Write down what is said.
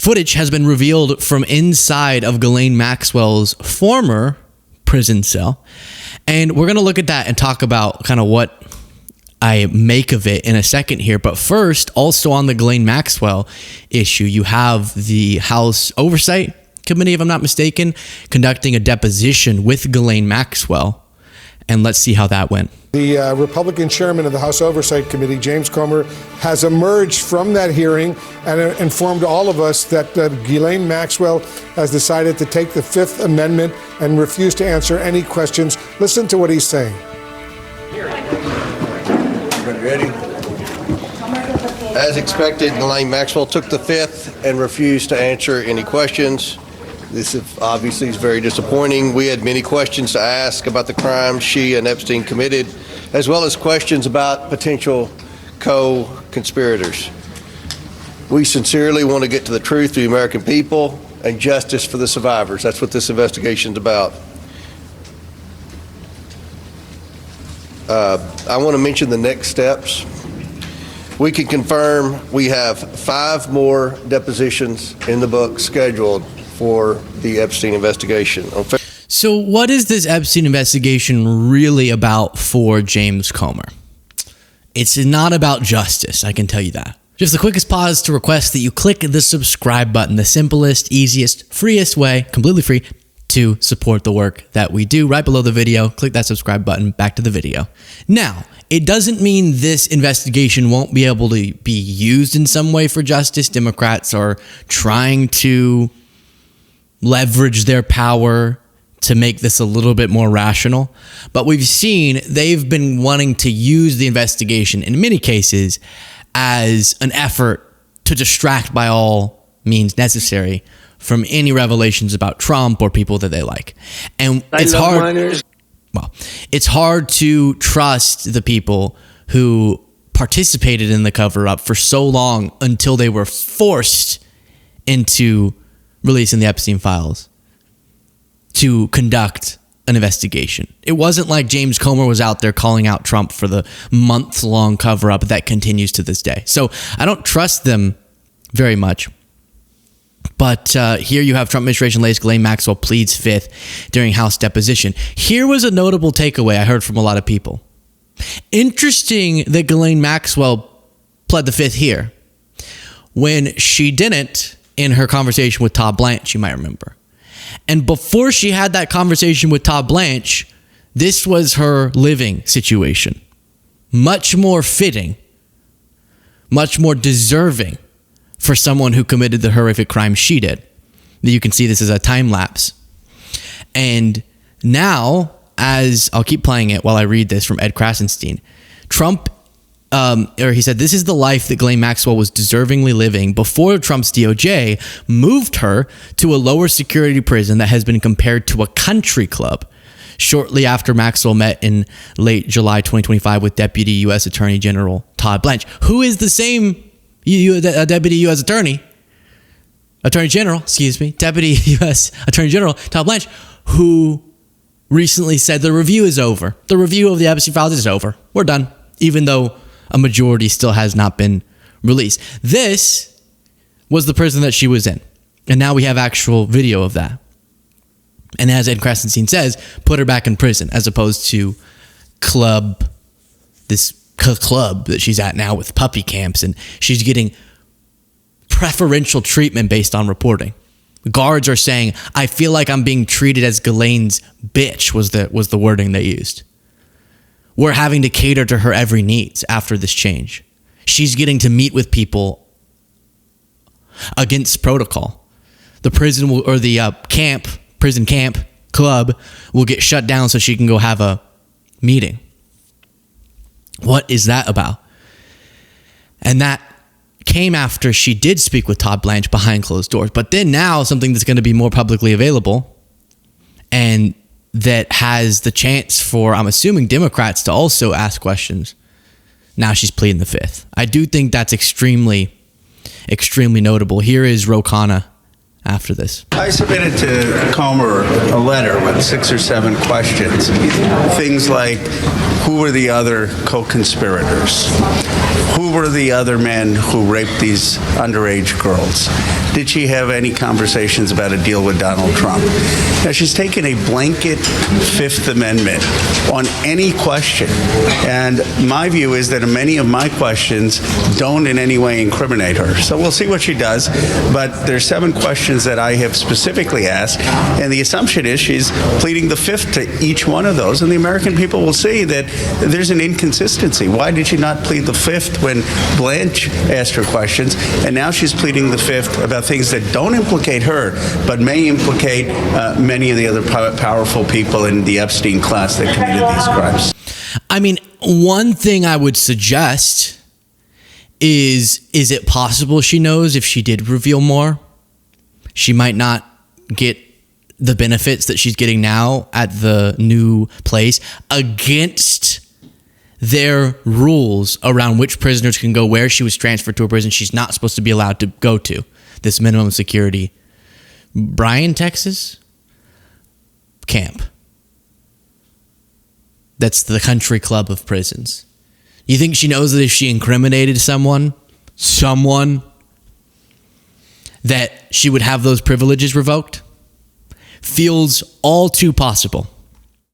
Footage has been revealed from inside of Ghislaine Maxwell's former prison cell. And we're going to look at that and talk about kind of what I make of it in a second here. But first, also on the Ghislaine Maxwell issue, you have the House Oversight Committee, if I'm not mistaken, conducting a deposition with Ghislaine Maxwell. And let's see how that went. The Republican chairman of the House Oversight Committee, James Comer, has emerged from that hearing and informed all of us that Ghislaine Maxwell has decided to take the Fifth Amendment and refuse to answer any questions. Listen to what he's saying. Ready? As expected, Ghislaine Maxwell took the Fifth and refused to answer any questions. This obviously is very disappointing. We had many questions to ask about the crimes she and Epstein committed, as well as questions about potential co-conspirators. We sincerely want to get to the truth of the American people and justice for the survivors. That's what this investigation is about. I want to mention the next steps. We can confirm we have 5 more depositions in the book scheduled for the Epstein investigation. So what is this Epstein investigation really about for James Comer? It's not about justice, I can tell you that. Just the quickest pause to request that you click the subscribe button, the simplest, easiest, freest way, completely free, to support the work that we do. Right below the video, click that subscribe button. Back to the video. Now, it doesn't mean this investigation won't be able to be used in some way for justice. Democrats are trying to leverage their power to make this a little bit more rational. But we've seen they've been wanting to use the investigation in many cases as an effort to distract by all means necessary from any revelations about Trump or people that they like. And it's hard. Well, it's hard to trust the people who participated in the cover-up for so long until they were forced into releasing the Epstein files to conduct an investigation. It wasn't like James Comer was out there calling out Trump for the month-long cover-up that continues to this day. So I don't trust them very much. But here you have Trump administration latest Ghislaine Maxwell pleads Fifth during House deposition. Here was a notable takeaway I heard from a lot of people. Interesting that Ghislaine Maxwell pled the Fifth here when she didn't in her conversation with Todd Blanche, you might remember. And before she had that conversation with Todd Blanche, this was her living situation. Much more fitting, much more deserving for someone who committed the horrific crime she did. You can see this as a time lapse. And now, as I'll keep playing it while I read this from Ed Krasenstein, Trump, he said, this is the life that Ghislaine Maxwell was deservingly living before Trump's DOJ moved her to a lower security prison that has been compared to a country club. Shortly after Maxwell met in late July 2025 with Deputy U.S. Attorney General Todd Blanche, who is the same Deputy U.S. Attorney General Todd Blanche, who recently said the review is over. The review of the Epstein files is over. We're done, even though a majority still has not been released. This was the prison that she was in, and now we have actual video of that. And as Ed Krasenstein says, put her back in prison, as opposed to this club that she's at now with puppy camps, and she's getting preferential treatment based on reporting. Guards are saying, I feel like I'm being treated as Ghislaine's bitch, was the wording they used. We're having to cater to her every needs after this change. She's getting to meet with people against protocol. The prison will, or the prison camp club will get shut down so she can go have a meeting. What is that about? And that came after she did speak with Todd Blanche behind closed doors. But then now something that's going to be more publicly available and that has the chance for, I'm assuming, Democrats to also ask questions. Now she's pleading the Fifth. I do think that's extremely, extremely notable. Here is Ro Khanna after this. I submitted to Comer a letter with 6 or 7 questions. Things like, who were the other co-conspirators? Who were the other men who raped these underage girls? Did she have any conversations about a deal with Donald Trump? Now, she's taken a blanket Fifth Amendment on any question. And my view is that many of my questions don't in any way incriminate her. So we'll see what she does. But there's 7 questions that I have specifically asked. And the assumption is she's pleading the Fifth to each one of those. And the American people will see that there's an inconsistency. Why did she not plead the Fifth when Blanche asked her questions? And now she's pleading the Fifth about things that don't implicate her, but may implicate many of the other powerful people in the Epstein class that committed these crimes. I mean, one thing I would suggest is it possible she knows if she did reveal more, she might not get the benefits that she's getting now at the new place against their rules around which prisoners can go where? She was transferred to a prison she's not supposed to be allowed to go to. This minimum security Bryan, Texas camp. That's the country club of prisons. You think she knows that if she incriminated someone, that she would have those privileges revoked? Feels all too possible.